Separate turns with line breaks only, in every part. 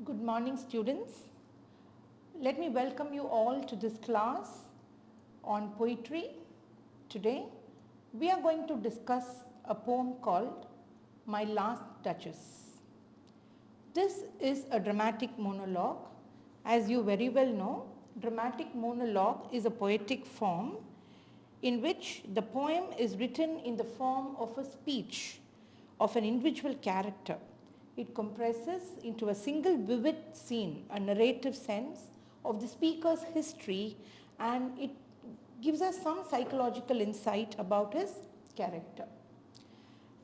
Good morning, students. Let me welcome you all to this class on poetry. Today, we are going to discuss a poem called My Last Duchess. This is a dramatic monologue. As you very well know, dramatic monologue is a poetic form in which the poem is written in the form of a speech of an individual character. It compresses into a single vivid scene, a narrative sense of the speaker's history, and it gives us some psychological insight about his character.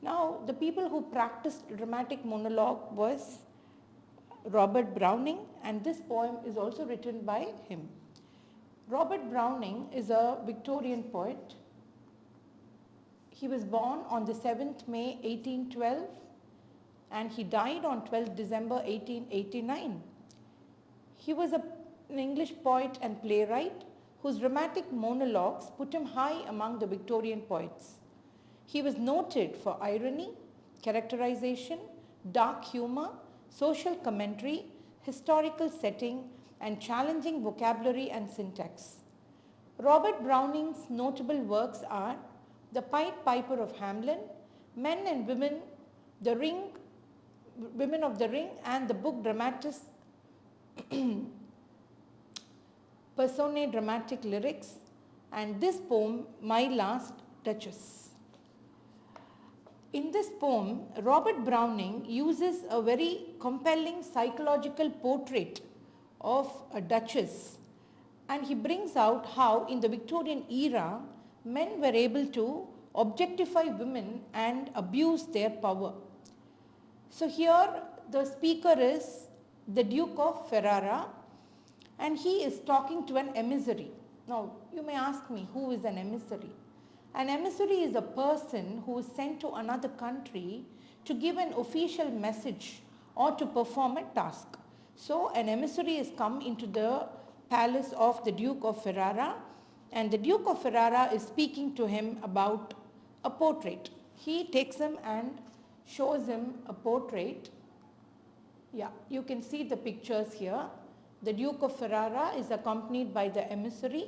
Now, the people who practiced dramatic monologue was Robert Browning, and this poem is also written by him. Robert Browning is a Victorian poet. He was born on the 7th May 1812 and he died on 12th December 1889. He was an English poet and playwright whose dramatic monologues put him high among the Victorian poets. He was noted for irony, characterization, dark humor, social commentary, historical setting, and challenging vocabulary and syntax. Robert Browning's notable works are The Pied Piper of Hamelin, Men and Women, Women of the Ring, and the book Dramatis Personae Dramatic Lyrics, and this poem, My Last Duchess. In this poem, Robert Browning uses a very compelling psychological portrait of a duchess, and he brings out how in the Victorian era, men were able to objectify women and abuse their power. So here the speaker is the Duke of Ferrara, and he is talking to an emissary. Now you may ask me, who is an emissary? An emissary is a person who is sent to another country to give an official message or to perform a task. So an emissary has come into the palace of the Duke of Ferrara, and the Duke of Ferrara is speaking to him about a portrait. He takes him and shows him a portrait. Yeah, you can see the pictures here. The Duke of Ferrara is accompanied by the emissary,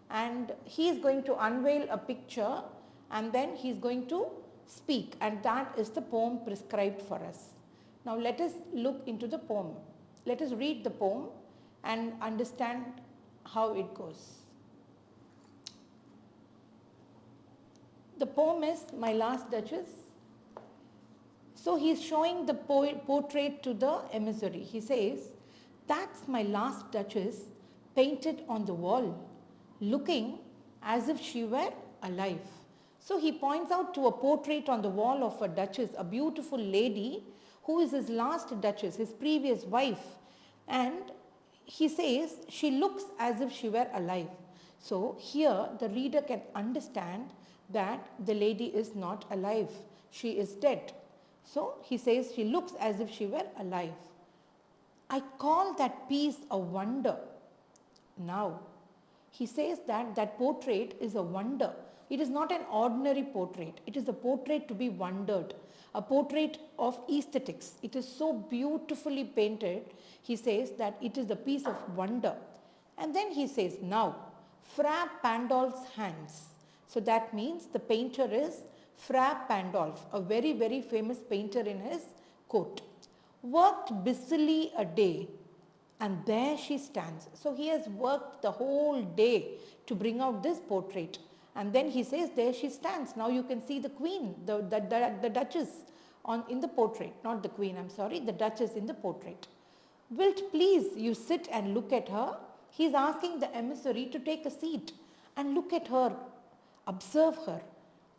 and he is going to unveil a picture and then he is going to speak, and that is the poem prescribed for us. Now let us look into the poem. Let us read the poem and understand how it goes. The poem is My Last Duchess. So he is showing the portrait to the emissary. He says, "That's my last duchess painted on the wall, looking as if she were alive." So he points out to a portrait on the wall of a duchess, a beautiful lady who is his last duchess, his previous wife. And he says, she looks as if she were alive. So here the reader can understand that the lady is not alive. She is dead. So he says she looks as if she were alive. I call that piece a wonder. Now, he says that that portrait is a wonder. It is not an ordinary portrait. It is a portrait to be wondered, a portrait of aesthetics. It is so beautifully painted. He says that it is a piece of wonder. And then he says, now, Fra Pandolf's hands. So that means the painter is Fra Pandolf, a very, very famous painter in his court. Worked busily a day, and there she stands. So he has worked the whole day to bring out this portrait. And then he says, there she stands. Now you can see the queen, the duchess in the portrait. Not the queen, I'm sorry, the duchess in the portrait. Wilt please you sit and look at her? He is asking the emissary to take a seat and look at her, observe her.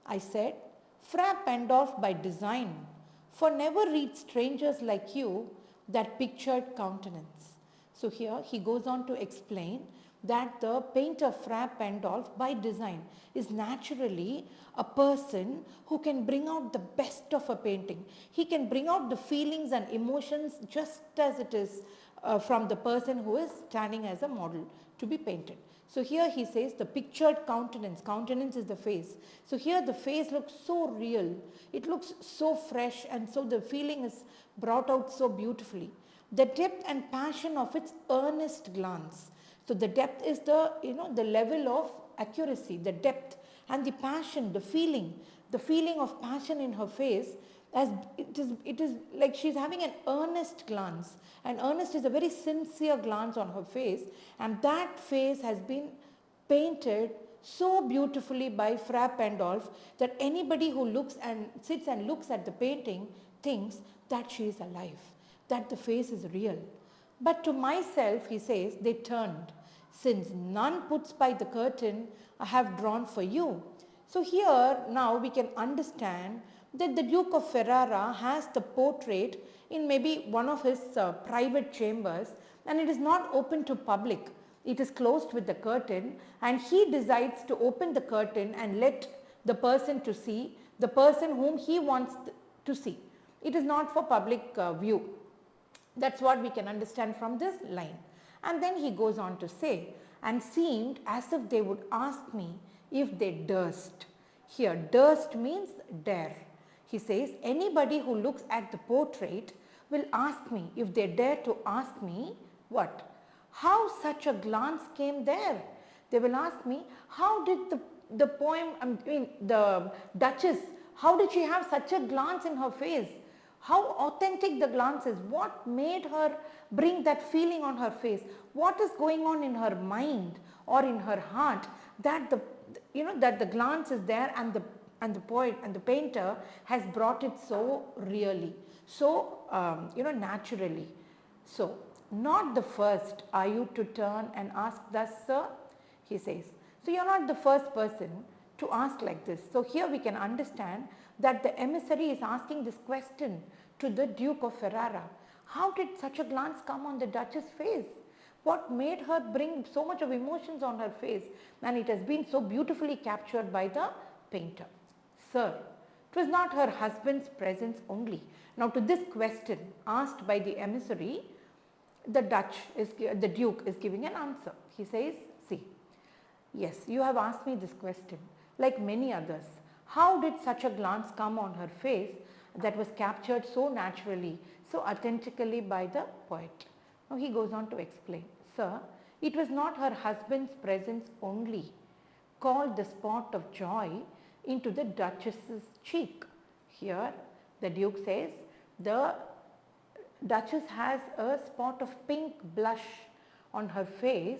I said, Fra Pandolf by design, for never read strangers like you that pictured countenance. So here he goes on to explain that the painter Fra Pandolf by design is naturally a person who can bring out the best of a painting. He can bring out the feelings and emotions just as it is from the person who is standing as a model to be painted. So here he says the pictured countenance, countenance is the face. So here the face looks so real, it looks so fresh, and so the feeling is brought out so beautifully. the depth and passion of its earnest glance. So the depth is the, the level of accuracy, the depth and the passion, the feeling of passion in her face, as it is like she's having an earnest glance. And earnest is a very sincere glance on her face, and that face has been painted so beautifully by Fra Pandolf that anybody who looks and sits and looks at the painting thinks that she is alive, that the face is real. But to myself, he says, they turned. Since none puts by the curtain, I have drawn for you. So here now we can understand that the Duke of Ferrara has the portrait in maybe one of his private chambers, and it is not open to public. It is closed with the curtain, and he decides to open the curtain and let the person to see, the person whom he wants to see. It is not for public view. That's what we can understand from this line. And then he goes on to say, and seemed as if they would ask me if they durst. Here, durst means dare. He says, anybody who looks at the portrait will ask me, if they dare to ask me, what? How such a glance came there? They will ask me, how did the poem, the Duchess, how did she have such a glance in her face? How authentic the glance is. What made her bring that feeling on her face? What is going on in her mind or in her heart that the glance is there, and the poet and the painter has brought it so really, so naturally. So, not the first are you to turn and ask thus, sir, he says. So, you are not the first person to ask like this. So, here we can understand that the emissary is asking this question to the Duke of Ferrara. How did such a glance come on the Duchess' face? What made her bring so much of emotions on her face? And it has been so beautifully captured by the painter. Sir, it was not her husband's presence only. Now to this question asked by the emissary, the Duke is giving an answer. He says, see, yes, you have asked me this question like many others. How did such a glance come on her face that was captured so naturally, so authentically by the poet? Now he goes on to explain, sir, it was not her husband's presence only called the spot of joy into the Duchess's cheek. Here the Duke says the Duchess has a spot of pink blush on her face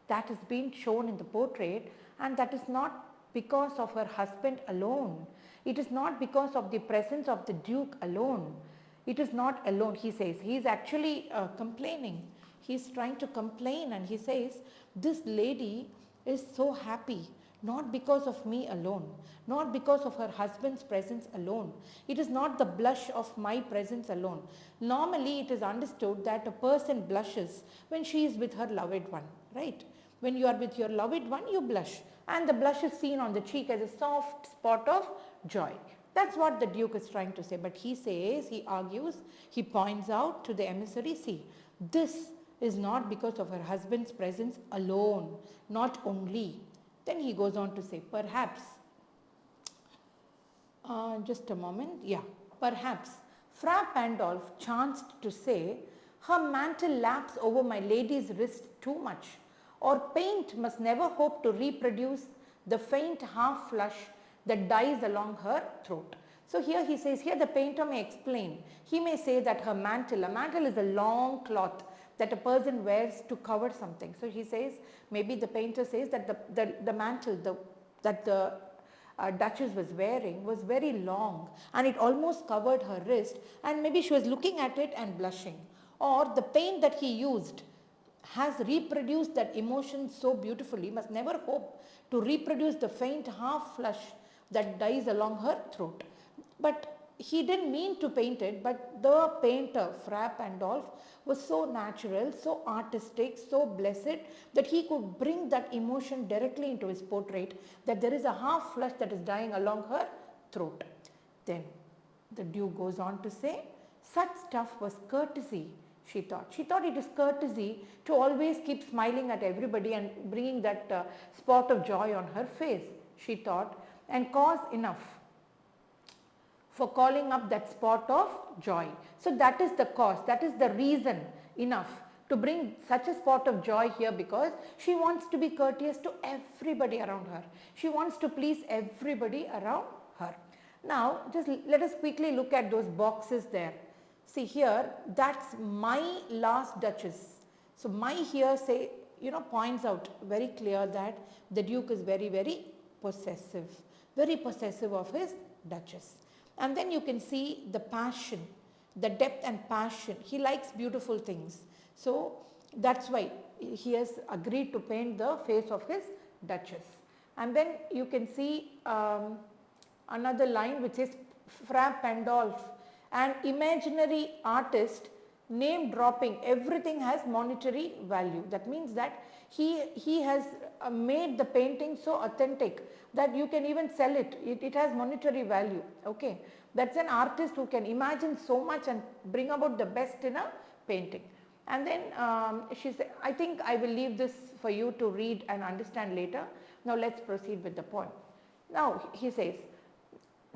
that has been shown in the portrait, and that is not because of her husband alone. It is not because of the presence of the Duke alone. It is not alone, he says. He is actually complaining. He is trying to complain, and he says, this lady is so happy, not because of me alone, not because of her husband's presence alone. It is not the blush of my presence alone. Normally it is understood that a person blushes when she is with her loved one, right? When you are with your loved one, you blush, and the blush is seen on the cheek as a soft spot of joy. That's what the Duke is trying to say. But he says, he argues, he points out to the emissary, see, this is not because of her husband's presence alone, not only. Then he goes on to say, perhaps, just a moment, perhaps Fra Pandolf chanced to say, her mantle laps over my lady's wrist too much, or paint must never hope to reproduce the faint half flush that dies along her throat. So here he says, here the painter may explain. He may say that her mantle, a mantle is a long cloth that a person wears to cover something. So he says, maybe the painter says that the mantle that the Duchess was wearing was very long, and it almost covered her wrist, and maybe she was looking at it and blushing. Or the paint that he used has reproduced that emotion so beautifully, must never hope to reproduce the faint half flush that dies along her throat. But he didn't mean to paint it, but the painter, Fra Pandolf, was so natural, so artistic, so blessed that he could bring that emotion directly into his portrait, that there is a half flush that is dying along her throat. Then the Duke goes on to say, such stuff was courtesy, she thought. She thought it is courtesy to always keep smiling at everybody and bringing that spot of joy on her face, she thought, and cause enough. for calling up that spot of joy. So that is the cause, that is the reason enough to bring such a spot of joy here, because she wants to be courteous to everybody around her. She wants to please everybody around her. Now just let us quickly look at those boxes there. See here, that's my last Duchess. So my here say, points out very clear that the Duke is very, very possessive of his Duchess. And then you can see the passion, the depth and passion. He likes beautiful things. So that's why he has agreed to paint the face of his Duchess. And then you can see another line which is Fra Pandolf, an imaginary artist, name dropping, everything has monetary value. That means that he has made the painting so authentic that you can even sell it. It has monetary value. Okay, that's an artist who can imagine so much and bring about the best in a painting. And then she said, I think I will leave this for you to read and understand later. Now let's proceed with the poem. Now he says,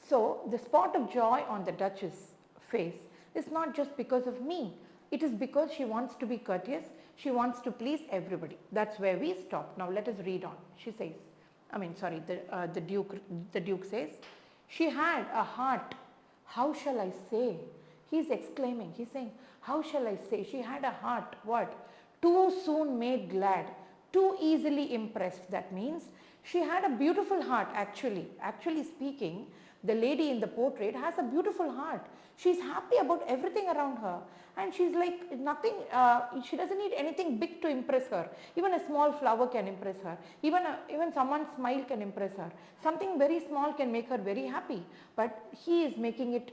so the spot of joy on the Duchess' face is not just because of me. It is because she wants to be courteous. She wants to please everybody. That's where we stop. Now let us read on. She says, the Duke says, she had a heart. How shall I say? He's exclaiming. He's saying, how shall I say? She had a heart. What? Too soon made glad. Too easily impressed. That means she had a beautiful heart actually. Actually speaking, the lady in the portrait has a beautiful heart. She's happy about everything around her, and she's like nothing, she doesn't need anything big to impress her. Even a small flower can impress her. Even someone's smile can impress her. Something very small can make her very happy. But he is making it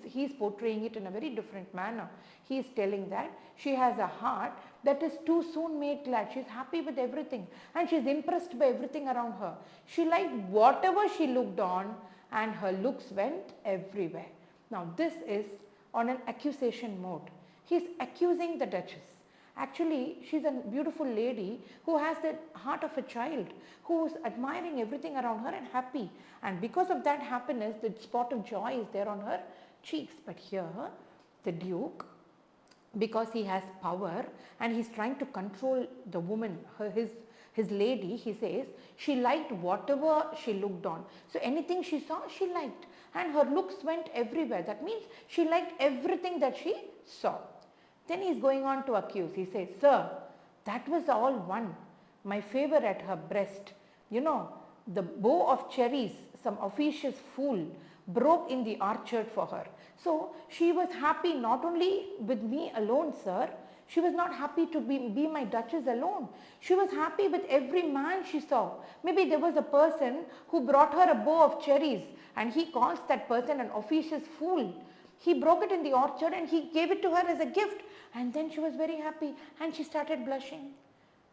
he's portraying it in a very different manner. He is telling that she has a heart that is too soon made glad. She's happy with everything and she's impressed by everything around her. She liked whatever she looked on, and her looks went everywhere. Now this is on an accusation mode. He's accusing the Duchess. Actually, she's a beautiful lady who has the heart of a child, who is admiring everything around her and happy. And because of that happiness, the spot of joy is there on her cheeks. But here, the Duke, because he has power and he's trying to control the woman, his lady, he says, she liked whatever she looked on. So anything she saw, she liked. And her looks went everywhere. That means she liked everything that she saw. Then he's going on to accuse. He says, sir, that was all one. My favor at her breast. The bow of cherries, some officious fool broke in the orchard for her. So she was happy not only with me alone, sir. She was not happy to be my Duchess alone. She was happy with every man she saw. Maybe there was a person who brought her a bow of cherries and he calls that person an officious fool. He broke it in the orchard and he gave it to her as a gift. And then she was very happy and she started blushing.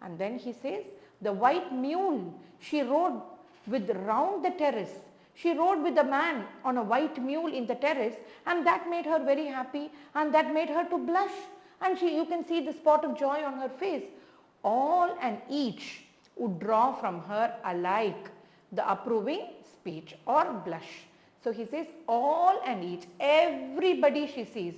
And then he says, the white mule she rode with round the terrace. She rode with a man on a white mule in the terrace, and that made her very happy and that made her to blush. And you can see the spot of joy on her face. All and each would draw from her alike the approving speech or blush. So he says all and each, everybody she sees,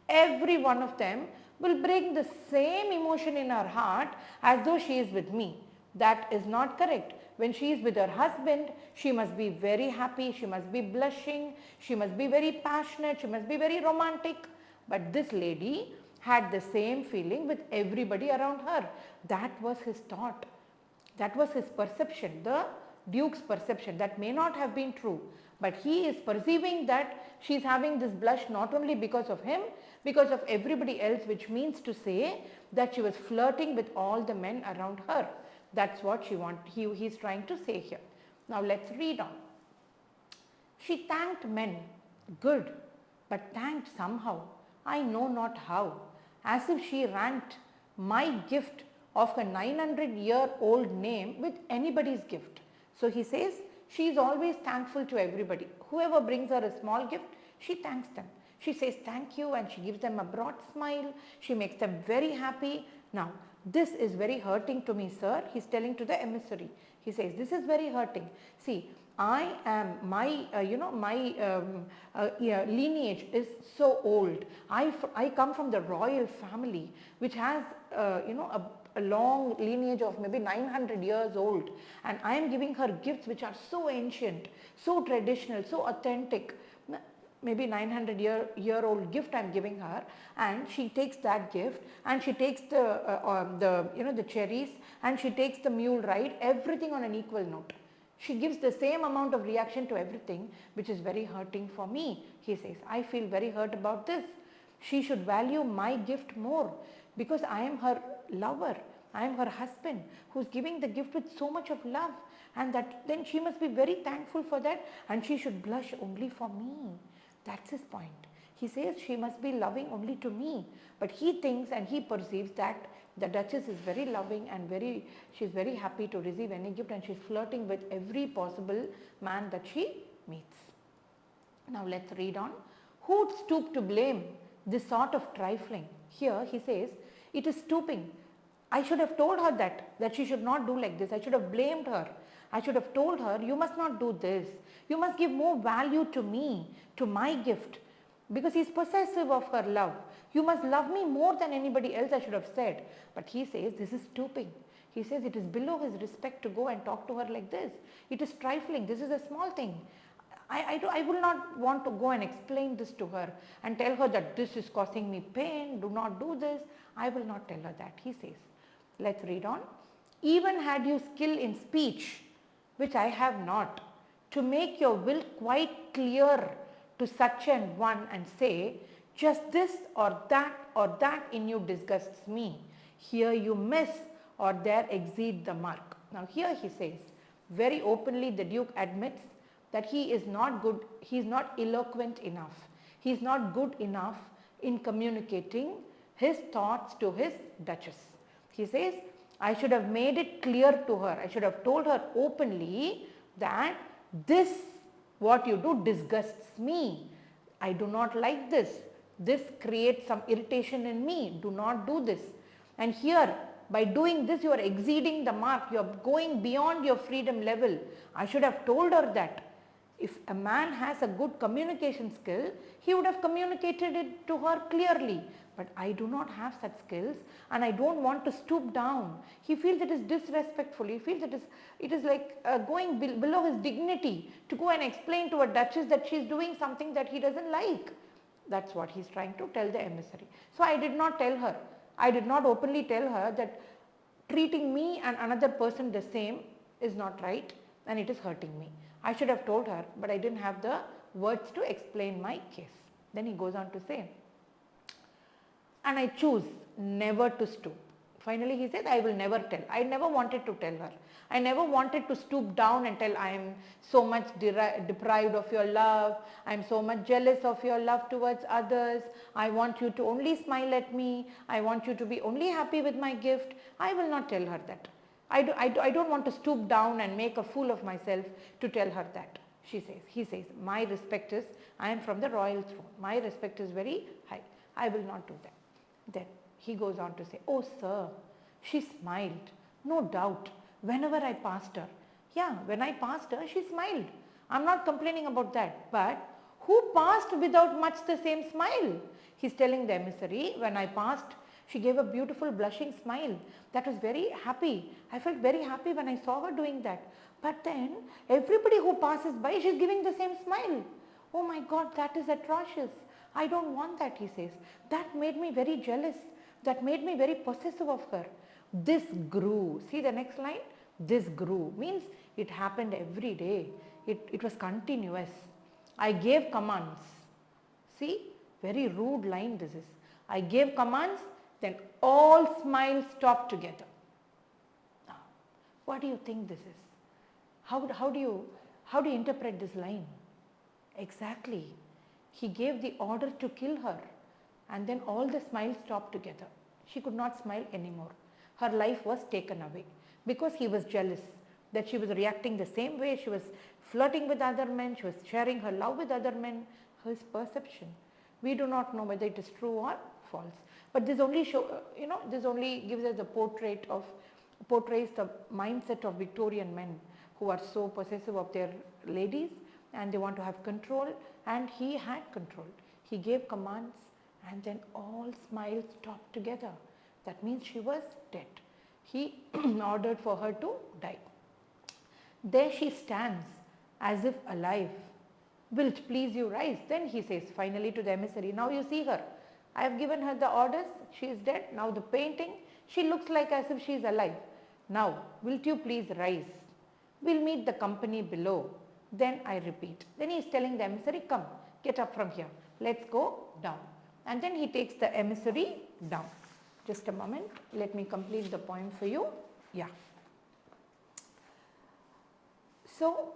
every one of them will bring the same emotion in her heart as though she is with me. That is not correct. When she is with her husband, she must be very happy, she must be blushing, she must be very passionate, she must be very romantic. But this lady had the same feeling with everybody around her. That was his thought. That was his perception, the Duke's perception. That may not have been true, but he is perceiving that she is having this blush not only because of him, because of everybody else, which means to say that she was flirting with all the men around her. That's what he's trying to say here. Now let's read on. She thanked men, good, but thanked somehow, I know not how, as if she ranked my gift of a 900-year-old name with anybody's gift. So he says she is always thankful to everybody. Whoever brings her a small gift, she thanks them. She says thank you and she gives them a broad smile. She makes them very happy. Now, this is very hurting to me, sir. He's telling to the emissary. He says, this is very hurting. See, I am, my, yeah, lineage is so old. I come from the royal family which has, a long lineage of maybe 900 years old, and I am giving her gifts which are so ancient, so traditional, so authentic. Maybe 900 year old gift I am giving her, and she takes that gift and she takes the cherries, and she takes the mule ride, everything on an equal note. She gives the same amount of reaction to everything, which is very hurting for me. He says, I feel very hurt about this. She should value my gift more, because I am her lover. I am her husband who is giving the gift with so much of love, and that then she must be very thankful for that, and she should blush only for me. That's his point. He says she must be loving only to me, but he thinks and he perceives that the Duchess is very loving and she is very happy to receive any gift, and she is flirting with every possible man that she meets. Now let's read on. Who would stoop to blame this sort of trifling? Here he says, it is stooping. I should have told her that she should not do like this. I should have blamed her. I should have told her, you must not do this. You must give more value to me, to my gift, because he is possessive of her love. You must love me more than anybody else, I should have said. But he says this is stooping. He says it is below his respect to go and talk to her like this. It is trifling. This is a small thing. I will not want to go and explain this to her and tell her that this is causing me pain, do not do this. I will not tell her that, he says. Let's read on. Even had you skill in speech, which I have not, to make your will quite clear to such an one and say, just this or that in you disgusts me. Here you miss or there exceed the mark. Now here he says, very openly the Duke admits that he is not good, he is not eloquent enough. He is not good enough in communicating his thoughts to his Duchess. He says, I should have made it clear to her. I should have told her openly that this, what you do, disgusts me. I do not like this. This creates some irritation in me. Do not do this. And here, by doing this, you are exceeding the mark. You are going beyond your freedom level. I should have told her that. If a man has a good communication skill, he would have communicated it to her clearly. But I do not have such skills, and I don't want to stoop down. He feels it is disrespectful. He feels it is like going below his dignity to go and explain to a Duchess that she is doing something that he doesn't like. That's what he is trying to tell the emissary. So I did not tell her. I did not openly tell her that treating me and another person the same is not right, and it is hurting me. I should have told her, but I didn't have the words to explain my case. Then he goes on to say, and I choose never to stoop. Finally he said, I will never tell. I never wanted to tell her. I never wanted to stoop down and tell, I am so much deprived of your love. I am so much jealous of your love towards others. I want you to only smile at me. I want you to be only happy with my gift. I will not tell her that. I don't want to stoop down and make a fool of myself to tell her that. He says, my respect is, I am from the royal throne. My respect is very high. I will not do that. Then he goes on to say, oh sir, she smiled, no doubt, whenever I passed her. Yeah, when I passed her, she smiled. I'm not complaining about that. But who passed without much the same smile? He's telling the emissary, when I passed, she gave a beautiful blushing smile. That was very happy. I felt very happy when I saw her doing that. But then everybody who passes by, she's giving the same smile. Oh my God, that is atrocious. I don't want that, he says. That made me very jealous. That made me very possessive of her. This grew. See the next line? This grew. Means it happened every day. It was continuous. I gave commands. See, very rude line this is. I gave commands, then all smiles stopped together. Now, what do you think this is? How do you interpret this line? Exactly. He gave the order to kill her, and then all the smiles stopped together. She could not smile anymore. Her life was taken away because he was jealous that she was reacting the same way. She was flirting with other men. She was sharing her love with other men. His perception. We do not know whether it is true or false. But this only this only gives us a portrays the mindset of Victorian men. who are so possessive of their ladies and they want to have control, and he had control. He gave commands and then all smiles stopped together. That means she was dead. He ordered for her to die. There she stands as if alive. Wilt please you rise? Then he says finally to the emissary, now you see her. I have given her the orders, she is dead. Now the painting, she looks like as if she is alive. Now wilt you please rise? We'll meet the company below. Then I repeat. Then he is telling the emissary, come, get up from here. Let's go down. And then he takes the emissary down. Just a moment, let me complete the poem for you. Yeah. So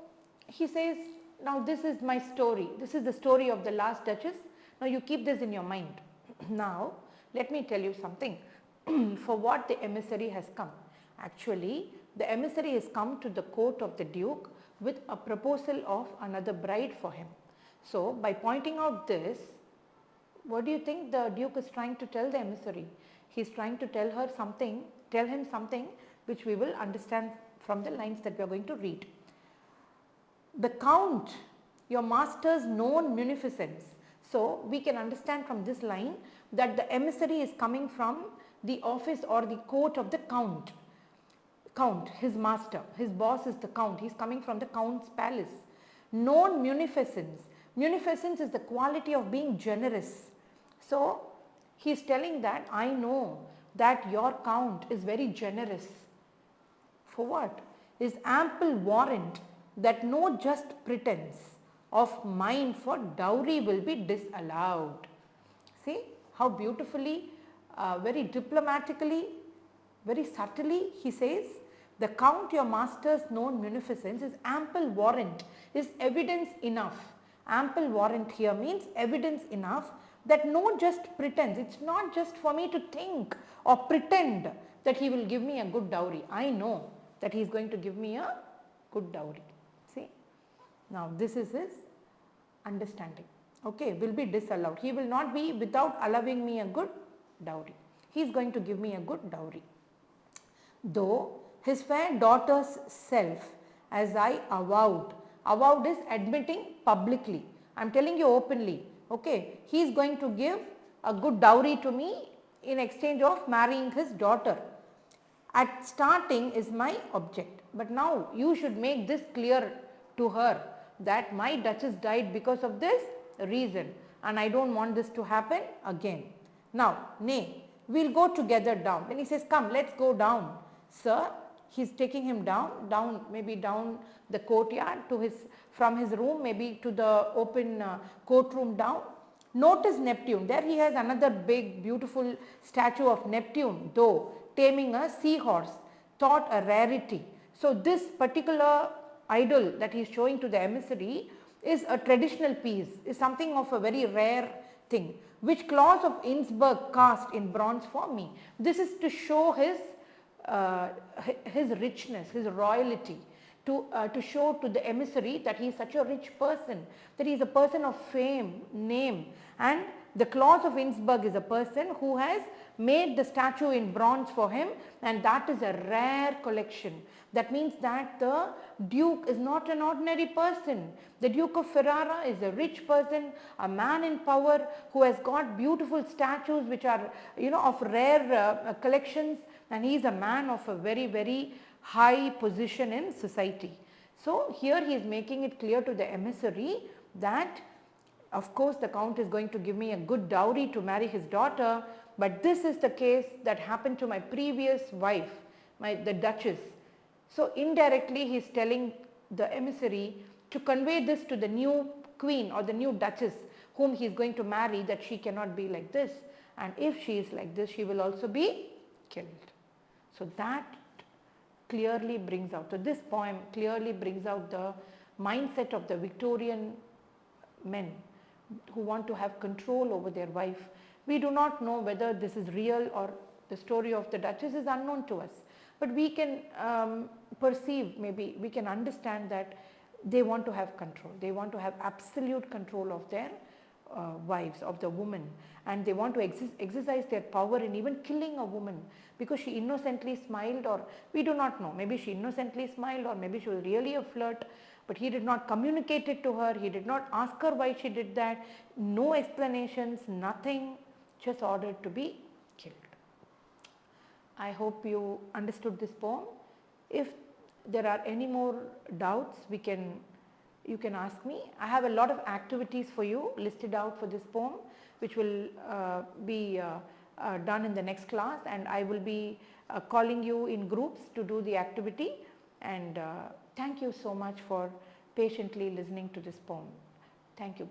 he says, now this is my story. This is the story of the last Duchess. Now you keep this in your mind. Now let me tell you something. For what the emissary has come. Actually, the emissary has come to the court of the Duke with a proposal of another bride for him. So by pointing out this, what do you think the Duke is trying to tell the emissary? He is trying to tell him something which we will understand from the lines that we are going to read. The Count, your master's known munificence. So we can understand from this line that the emissary is coming from the office or the court of the Count. Count, his master, his boss is the Count. He is coming from the Count's palace. Known munificence. Munificence is the quality of being generous. So he is telling that I know that your Count is very generous. For what? Is ample warrant that no just pretense of mine for dowry will be disallowed. See how beautifully, very diplomatically, very subtly he says, the Count your master's known munificence is ample warrant, is evidence enough. Ample warrant here means evidence enough that no just pretense, it is not just for me to think or pretend that he will give me a good dowry. I know that he is going to give me a good dowry. See, now this is his understanding. Okay, will be disallowed. He will not be without allowing me a good dowry. He is going to give me a good dowry. Though his fair daughter's self, as I avowed is admitting publicly. I am telling you openly. Okay, he is going to give a good dowry to me in exchange of marrying his daughter. At starting is my object, but now you should make this clear to her that my Duchess died because of this reason and I do not want this to happen again. Now, nay, we will go together down. Then he says, come, let us go down. Sir, he is taking him down, maybe down the courtyard to from his room, maybe to the open courtroom down. Notice Neptune. There he has another big beautiful statue of Neptune, though taming a seahorse, thought a rarity. So this particular idol that he is showing to the emissary is a traditional piece, is something of a very rare thing, which Claus of Innsbruck cast in bronze for me. This is to show his richness, his royalty, to show to the emissary that he is such a rich person, that he is a person of fame, name, and the Claus of Innsbruck is a person who has made the statue in bronze for him, and that is a rare collection. That means that the Duke is not an ordinary person. The Duke of Ferrara is a rich person, a man in power who has got beautiful statues which are of rare collections, and he is a man of a very, very high position in society. So here he is making it clear to the emissary that of course the Count is going to give me a good dowry to marry his daughter, but this is the case that happened to my previous wife, the Duchess. So indirectly he is telling the emissary to convey this to the new queen or the new Duchess whom he is going to marry, that she cannot be like this, and if she is like this she will also be killed. So that clearly brings out, so this poem clearly brings out the mindset of the Victorian men who want to have control over their wife. We do not know whether this is real or the story of the Duchess is unknown to us, but we can perceive, maybe we can understand that they want to have control. They want to have absolute control of their wives, of the woman, and they want to exercise their power in even killing a woman because she innocently smiled, or we do not know, maybe she innocently smiled or maybe she was really a flirt, but he did not communicate it to her, he did not ask her why she did that, no explanations, nothing, just ordered to be killed. I hope you understood this poem. If there are any more doubts, you can ask me. I have a lot of activities for you listed out for this poem, which will be done in the next class, and I will be calling you in groups to do the activity. And thank you so much for patiently listening to this poem. Thank you.